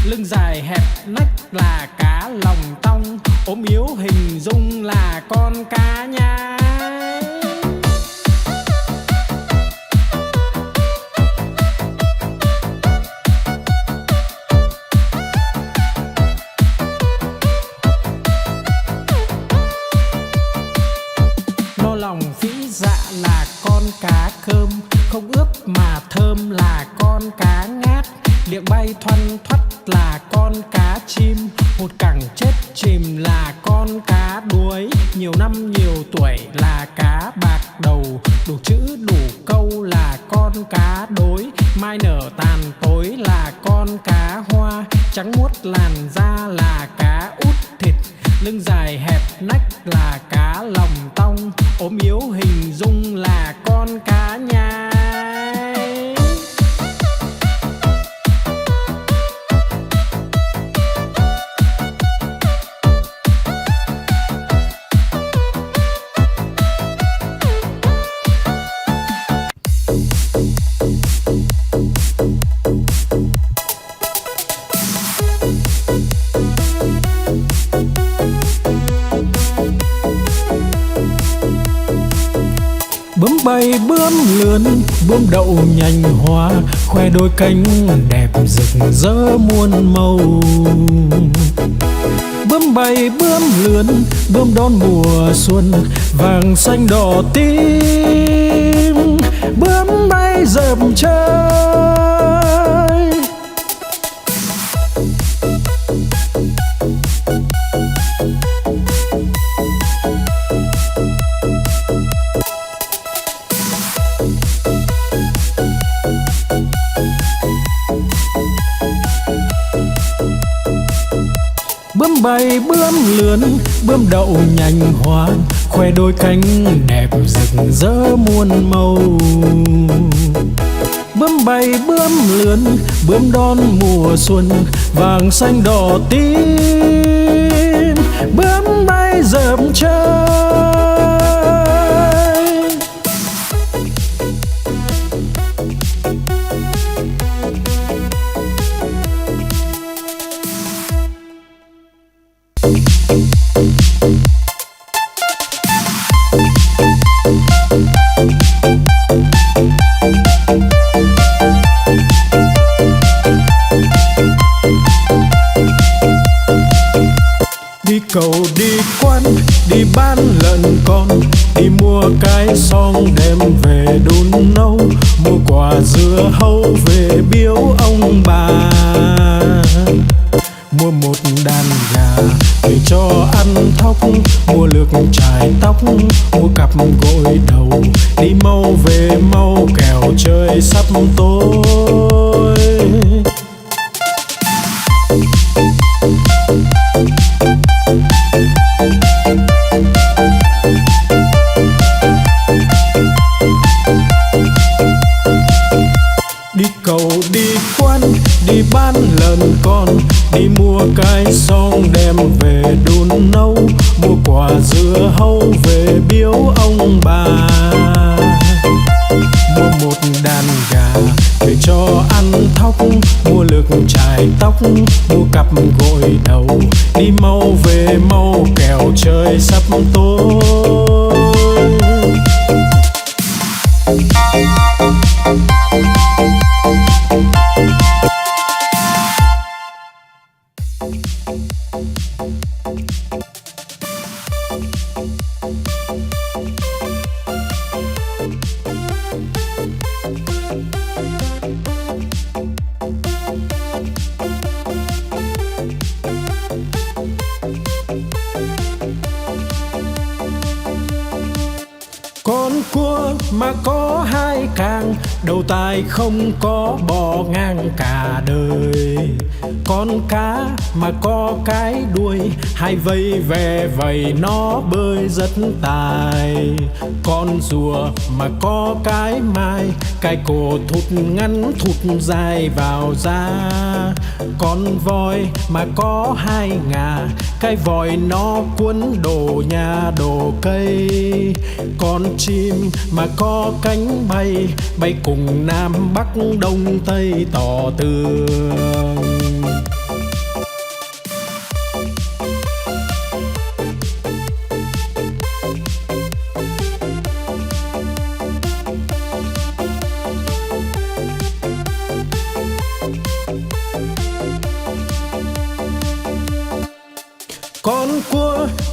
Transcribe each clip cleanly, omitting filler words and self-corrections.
lưng dài hẹp nách là cá lòng tong, ốm yếu hình dung là con cá nhái. No lòng phĩ dạ là con cá cơm, không ướp mà thơm là con cá ngát. Miệng bay thoăn thoắt là con cá chim, hụt cẳng chết chìm là con cá đuối. Nhiều năm nhiều tuổi là cá bạc đầu, đủ chữ đủ câu là con cá đối. Mai nở tàn tối là con cá hoa, trắng muốt làn da là cá út thịt. Lưng dài hẹp nách là cá lòng tong, ốm yếu hình dung là con cá nhái. Bướm bay bướm lượn, bướm đậu nhành hoa, khoe đôi cánh đẹp rực rỡ muôn màu. Bướm bay bướm lượn, bướm đón mùa xuân, vàng xanh đỏ tím. Bướm bay dợp trời, bướm bay bướm lượn, bướm đậu nhành hoa, khoe đôi cánh đẹp rực rỡ muôn màu. Bướm bay bướm lượn, bướm đón mùa xuân, vàng xanh đỏ tím. Bướm bay dợp trời, đi cầu đi quan, đi bán lợn con, đi mua cái xong đem về đun nấu, mua quả dưa hấu về biếu ông bà, mua một đàn gà để cho ăn thóc, mua lược chải tóc, mua cặp gội đầu, đi mau về mau kẻo trời sắp tối. Đi cầu đi quan, đi bán lợn con, đi mua cái xong đem về đun nấu, mua quả dưa hấu về biếu ông bà, mua một đàn gà để cho ăn thóc, mua lược chải tóc, mua cặp gội đầu, đi mau về mau kẻo trời sắp tối. Con cua mà có hai càng, đầu tai không có bò ngang cả đời. Con cá mà có cái đuôi, hai vây ve vầy nó bơi rất tài. Con rùa mà có cái mai, cái cổ thụt ngắn thụt dài vào da. Con voi mà có hai ngà, cái vòi nó cuốn đồ nhà đồ cây. Con chim mà có cánh bay, bay cùng Nam Bắc Đông Tây tỏ tường.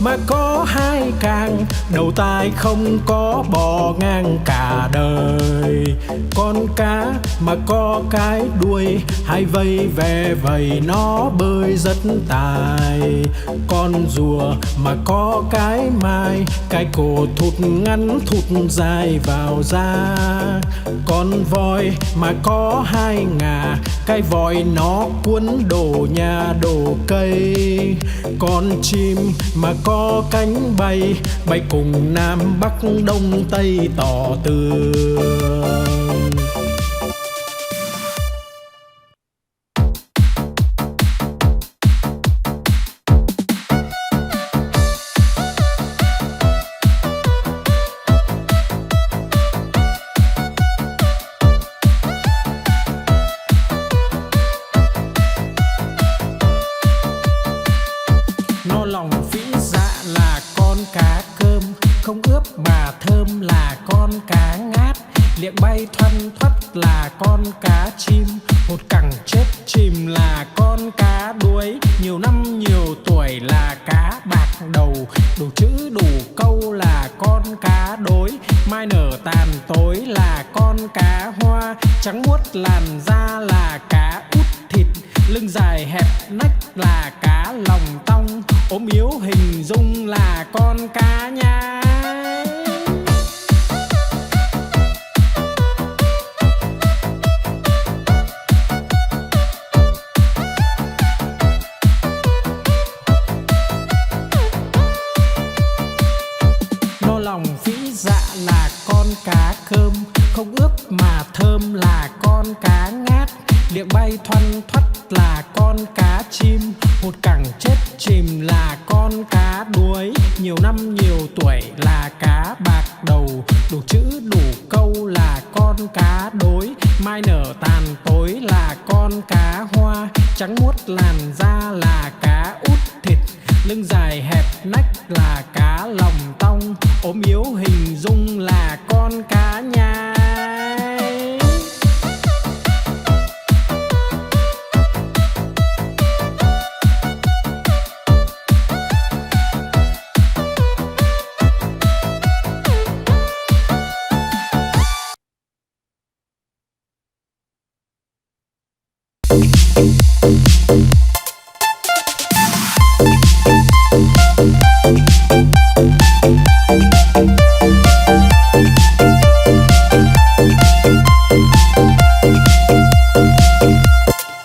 mà có hai càng, đầu tai không có bò ngang cả đời. Con cá mà có cái đuôi, hai vây ve vầy nó bơi rất tài. Con rùa mà có cái mai, cái cổ thụt ngắn thụt dài vào da. Con voi mà có hai ngà, cái vòi nó cuốn đổ nhà đổ cây. Con chim mà có cánh bay, bay cùng Nam Bắc Đông Tây tỏ tường. No lòng phĩ dạ là con cá cơm, không ướp mà thơm là con cá ngát. Liệng bay thoăn thoắt là con cá chim, hột cẳng chết chìm là con cá đuối. Nhiều năm nhiều tuổi là cá bạc đầu, đủ chữ đủ câu là con cá đối. Mai nở tàn tối là con cá hoa, trắng muốt làn da là cá út thịt. Lưng dài hẹp nách là cá lòng tong, ốm yếu hình dung là con cá nhái. No lòng phĩ dạ là con cá cơm, không ướp mà thơm là con cá ngát. Liệng bay thoăn thoắt là con cá chim, hột cẳng chết chìm là con cá đuối. Nhiều năm nhiều tuổi là cá bạc đầu, đủ chữ đủ câu là con cá đối. Mai nở tàn tối là con cá hoa, trắng muốt làn da là cá út thịt. Lưng dài hẹp nách là cá lòng tong, ốm yếu hình dung là con cá nhái.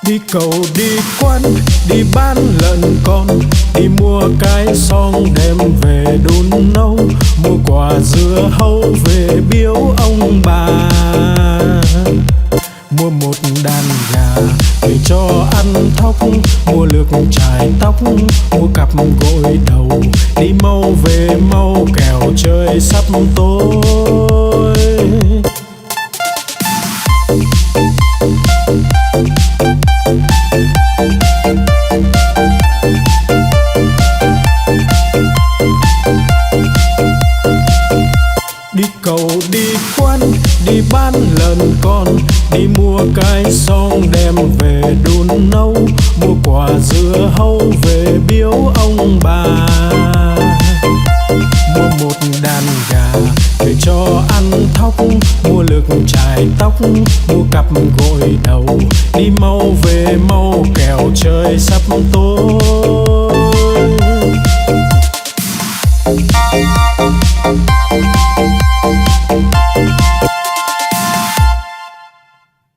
Đi cầu đi quán, đi bán lợn con, đi mua cái xong đem về đun nấu. Mua quả dưa hấu về biếu ông bà, mua một đàn gà về cho ăn thóc. Mua lược chải tóc, mua cặp gội đầu, đi mau về mau kẻo trời sắp tối. Đi cầu đi quán, đi bán lợn con, đi mua cái xong đem về đun nấu. Mua quả dưa hấu về biếu ông bà, mua một đàn gà về cho ăn thóc. Mua lược chải tóc, mua cặp gội đầu, đi mau về mau kẻo trời sắp tối.